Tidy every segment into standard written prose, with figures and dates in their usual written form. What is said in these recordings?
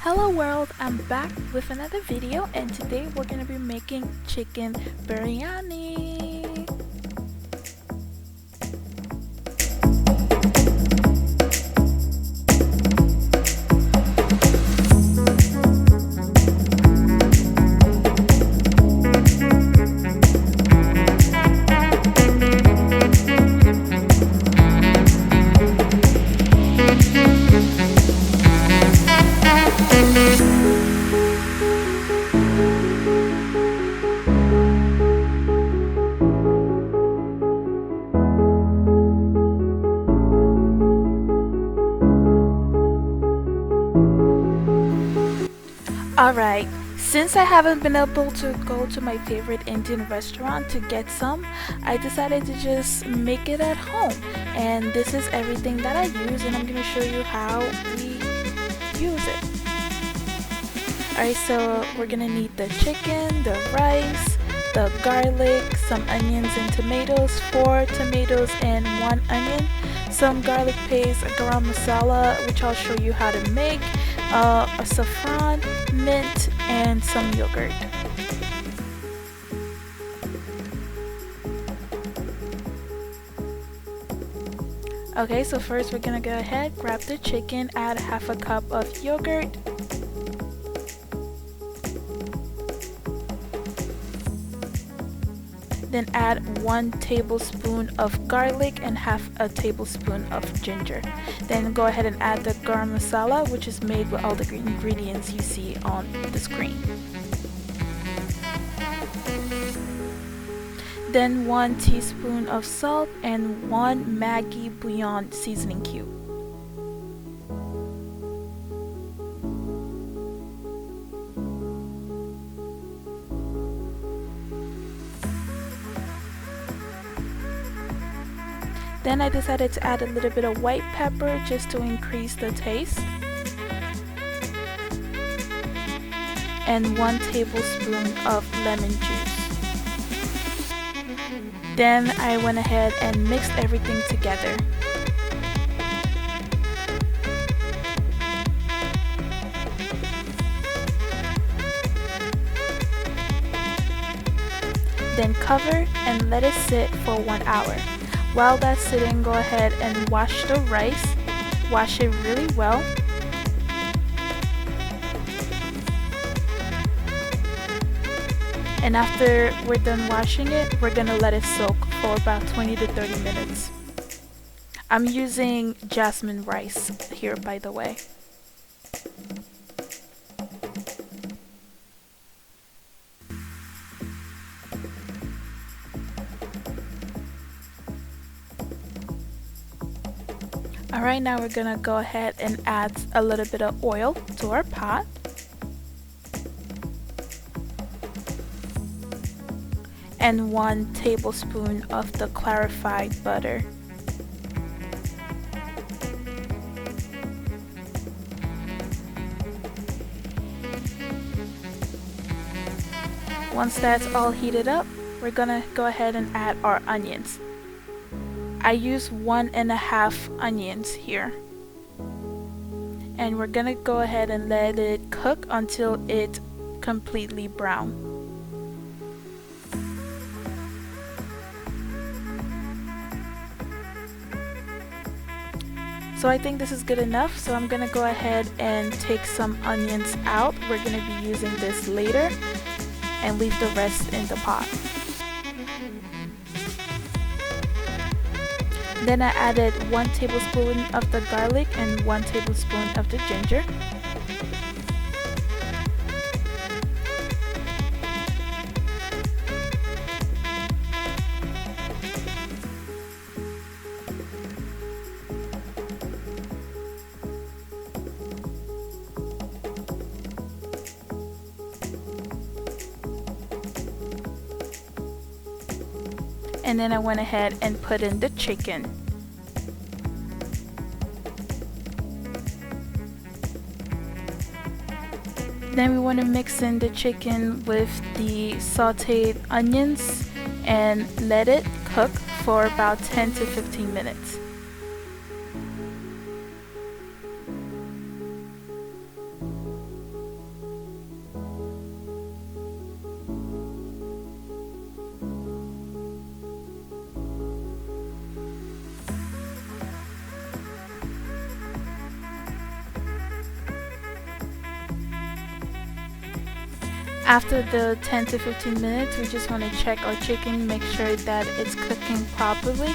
Hello world, I'm back with another video and today we're going to be making chicken biryani. Alright, since I haven't been able to go to my favorite Indian restaurant to get some, I decided to just make it at home. And this is everything that I use and I'm going to show you how we use it. Alright, so we're going to need the chicken, the rice, the garlic, some onions and tomatoes, 4 tomatoes and 1 onion, some garlic paste, a garam masala, which I'll show you how to make, a saffron, mint, and some yogurt. Okay, so first we're gonna go ahead, grab the chicken, add half a cup of yogurt, then add 1 tablespoon of garlic and half a tablespoon of ginger. Then go ahead and add the garam masala, which is made with all the ingredients you see on the screen. Then 1 teaspoon of salt and 1 Maggi bouillon seasoning cube. Then I decided to add a little bit of white pepper just to increase the taste. And 1 tablespoon of lemon juice. Then I went ahead and mixed everything together. Then cover and let it sit for 1 hour. While that's sitting, go ahead and wash the rice. Wash it really well. And after we're done washing it, we're gonna let it soak for about 20 to 30 minutes. I'm using jasmine rice here, by the way. Alright, now we're gonna go ahead and add a little bit of oil to our pot. And 1 tablespoon of the clarified butter. Once that's all heated up, we're gonna go ahead and add our onions. I use 1.5 onions here. And we're gonna go ahead and let it cook until it's completely brown. So I think this is good enough, so I'm gonna go ahead and take some onions out. We're gonna be using this later and leave the rest in the pot. Then I added 1 tablespoon of the garlic and 1 tablespoon of the ginger. And then I went ahead and put in the chicken. Then we want to mix in the chicken with the sauteed onions and let it cook for about 10 to 15 minutes. After the 10 to 15 minutes, we just want to check our chicken, make sure that it's cooking properly.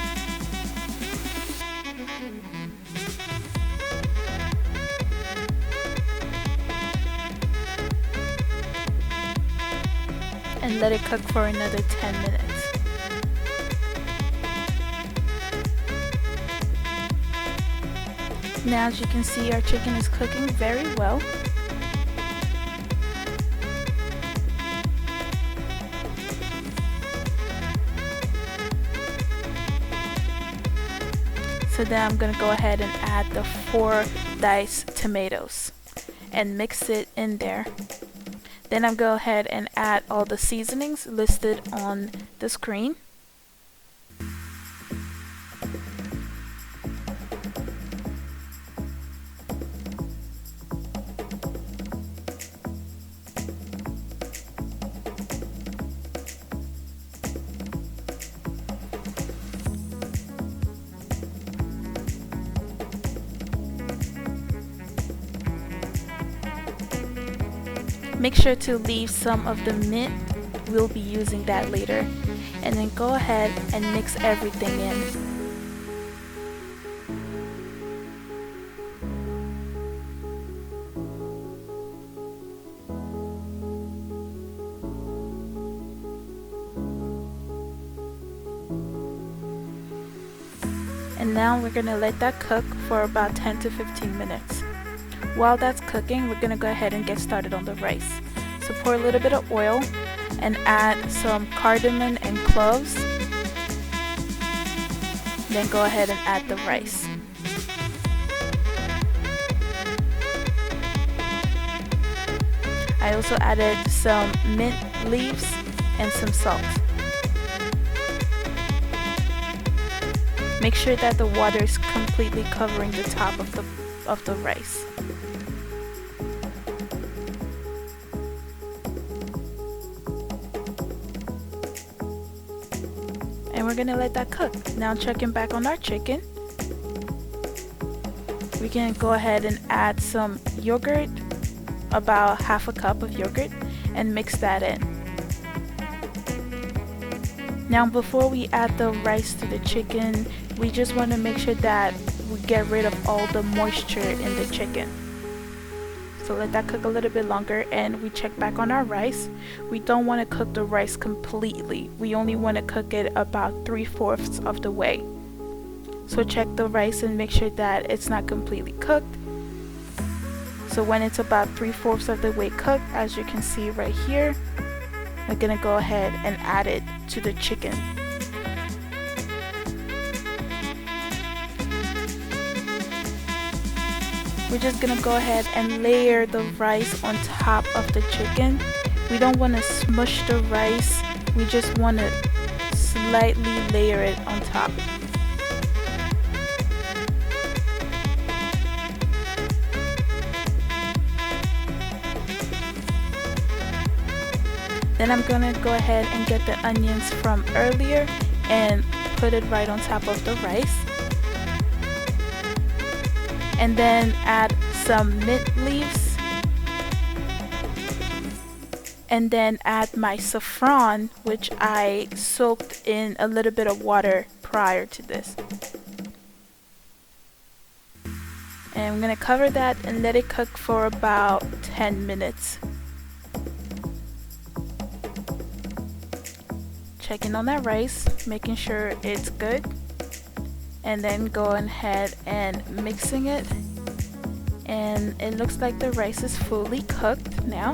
And let it cook for another 10 minutes. Now as you can see, our chicken is cooking very well. So then I'm going to go ahead and add the 4 diced tomatoes and mix it in there. Then I'm going to go ahead and add all the seasonings listed on the screen. Make sure to leave some of the mint, we'll be using that later. And then go ahead and mix everything in. And now we're going to let that cook for about 10 to 15 minutes. While that's cooking, we're going to go ahead and get started on the rice. So pour a little bit of oil and add some cardamom and cloves. Then go ahead and add the rice. I also added some mint leaves and some salt. Make sure that the water is completely covering the top of the rice. And we're gonna let that cook. Now checking back on our chicken, we can go ahead and add some yogurt, about half a cup of yogurt, and mix that in. Now before we add the rice to the chicken, we just want to make sure that we get rid of all the moisture in the chicken. So let that cook a little bit longer, and we check back on our rice. We don't want to cook the rice completely. We only want to cook it about 3/4 of the way. So check the rice and make sure that it's not completely cooked. So when it's about 3/4 of the way cooked, as you can see right here, we're gonna go ahead and add it to the chicken. We're just gonna go ahead and layer the rice on top of the chicken. We don't want to smush the rice, we just want to slightly layer it on top. Then I'm gonna go ahead and get the onions from earlier and put it right on top of the rice. And then add some mint leaves. And then add my saffron, which I soaked in a little bit of water prior to this. And I'm gonna cover that and let it cook for about 10 minutes. Checking on that rice, making sure it's good, and then going ahead and mixing it. And it looks like the rice is fully cooked now,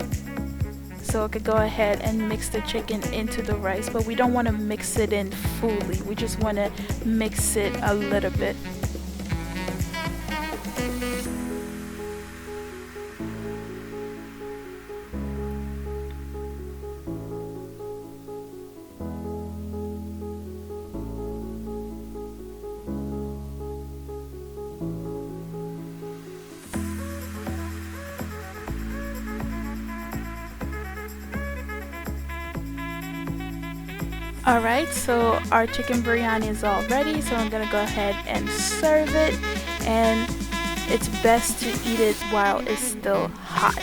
so I could go ahead and mix the chicken into the rice, but we don't want to mix it in fully, we just want to mix it a little bit. Alright, so our chicken biryani is all ready, so I'm gonna go ahead and serve it, and it's best to eat it while it's still hot.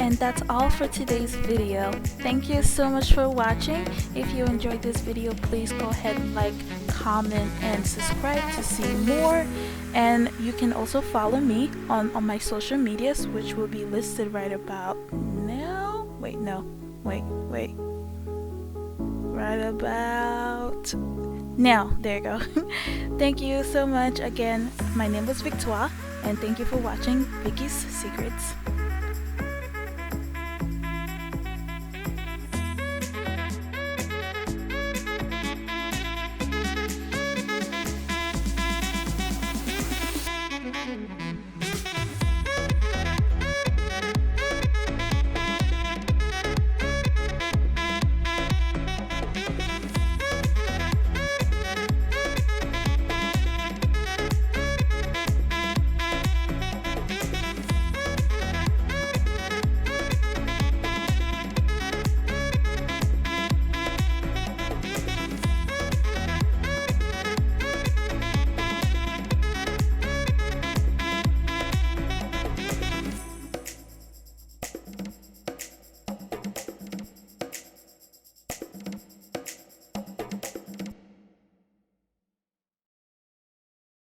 And that's all for today's video. Thank you so much for watching. If you enjoyed this video, please go ahead and like, comment, and subscribe to see more. And you can also follow me on my social medias, which will be listed right about now. Wait, no. Wait. Right about now. There you go. Thank you so much again. My name was Victoire, and thank you for watching Vicky's Secrets.